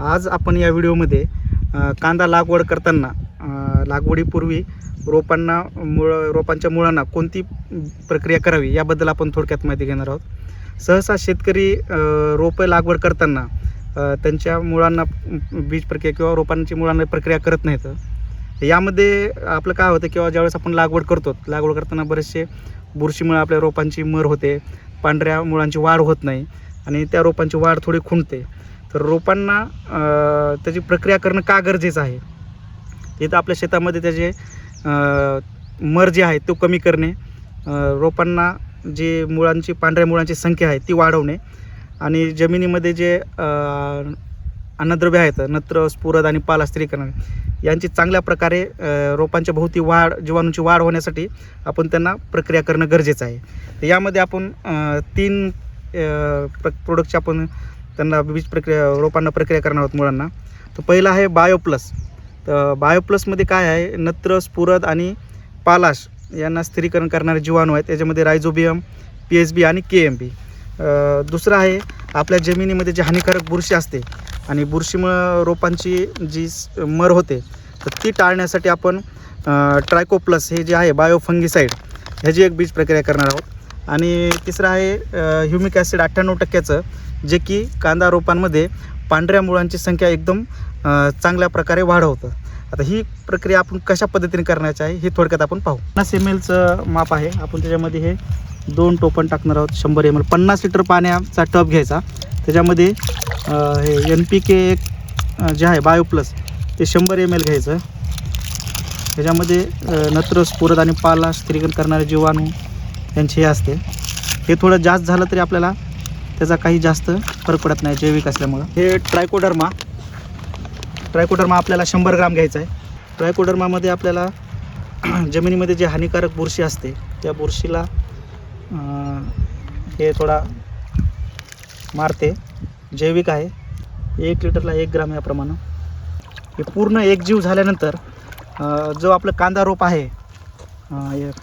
आज आपण या व्हिडिओमध्ये कांदा लागवड करताना लागवडीपूर्वी रोपांच्या मुळांना कोणती प्रक्रिया करावी याबद्दल आपण थोडक्यात माहिती घेणार आहोत। सहसा शेतकरी रोपं लागवड करताना त्यांच्या मुळांना बीज प्रक्रिया किंवा रोपांची मुळांना प्रक्रिया करत नाहीत। यामध्ये आपलं काय होतं किंवा ज्यावेळेस आपण लागवड करताना बरेचसे बुरशीमुळे आपल्या रोपांची मर होते, पांढऱ्या मुळांची वाढ होत नाही आणि त्या रोपांची वाढ थोडी खुंटते। तर रोपांना त्याची प्रक्रिया करणं का गरजेचं आहे, इथं आपल्या शेतामध्ये त्याचे मर जे आहे तो कमी करणे, रोपांना जी मुळांची पांढऱ्या मुळांची संख्या आहे ती वाढवणे आणि जमिनीमध्ये जे अन्नद्रव्य आहेत नत्र, स्फुरद आणि पाला स्थिरीकरण यांची चांगल्या प्रकारे रोपांच्या भोवती जीवाणूंची वाढ होण्यासाठी आपण त्यांना प्रक्रिया करणं गरजेचं आहे। तर यामध्ये आपण 3 प्रोडक्टची आपण त्यांना रोपांना प्रक्रिया करणार आहोत मुळांना। तर पहिलं आहे बायोप्लस। तर बायोप्लसमध्ये काय आहे, नत्र, स्फुरद आणि पालाश यांना स्थिरीकरण करणारे जीवाणू आहेत, त्याच्यामध्ये रायझोबियम, PSB आणि KMB। दुसरं आहे आपल्या जमिनीमध्ये जी हानिकारक बुरशी असते आणि बुरशीमुळे रोपांची जी मर होते तर ती टाळण्यासाठी आपण ट्रायकोप्लस हे जे आहे बायोफंगिसाईड ह्याची एक बीज प्रक्रिया करणार आहोत। आणि तिसरं आहे ह्युमिक ॲसिड 98% जे की कांदा रोपांमध्ये पांढऱ्या मुळांची संख्या एकदम चांगल्या प्रकारे वाढवतं। आता ही प्रक्रिया आपण कशा पद्धतीने करण्याची आहे हे थोडक्यात आपण पाहू। 50 ml माप आहे, आपण त्याच्यामध्ये हे 2 टोपण टाकणार आहोत। 100 ml 50 लिटर पाण्याचा टब घ्यायचा, त्याच्यामध्ये हे NPK जे आहे बायोप्लस ते 100 ml घ्यायचं। त्याच्यामध्ये नत्र, स्फुरद आणि पाला स्थिरीकरण करणारे जीवाणू यांचे हे असते। हे थोडं जास्त झालं तरी आपल्याला त्याचा काही जास्त फरक पडत नाही जैविक असल्यामुळं। हे ट्रायकोडर्मा आपल्याला 100 ग्राम घ्यायचं आहे। ट्रायकोडर्मामध्ये आपल्याला जमिनीमध्ये जे हानिकारक बुरशी असते त्या बुरशीला हे थोडा मारते, जैविक आहे। 1 लिटरला 1 ग्राम याप्रमाणे हे पूर्ण एकजीव झाल्यानंतर जो आपलं कांदा रोप आहे,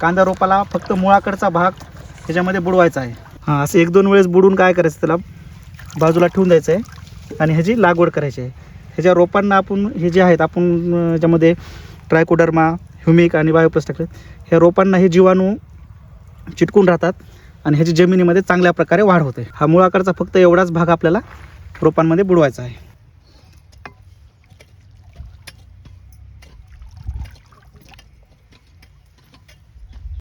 कांदा रोपाला फक्त मुळाकडचा भाग ह्याच्यामध्ये बुडवायचा आहे। असं 1-2 वेळेस बुडून काय करायचं, त्याला बाजूला ठेवून द्यायचं आहे आणि ह्याची लागवड करायची आहे। ह्याच्या रोपांना आपण हे जे आहेत आपण ह्याच्यामध्ये ट्रायकोडर्मा, ह्युमिक आणि बायोप्लस टाकले, ह्या रोपांना हे जीवाणू चिटकून राहतात आणि ह्याची जमिनीमध्ये चांगल्या प्रकारे वाढ होते। हा मुळाकडचा फक्त एवढाच भाग आपल्याला रोपांमध्ये बुडवायचा आहे।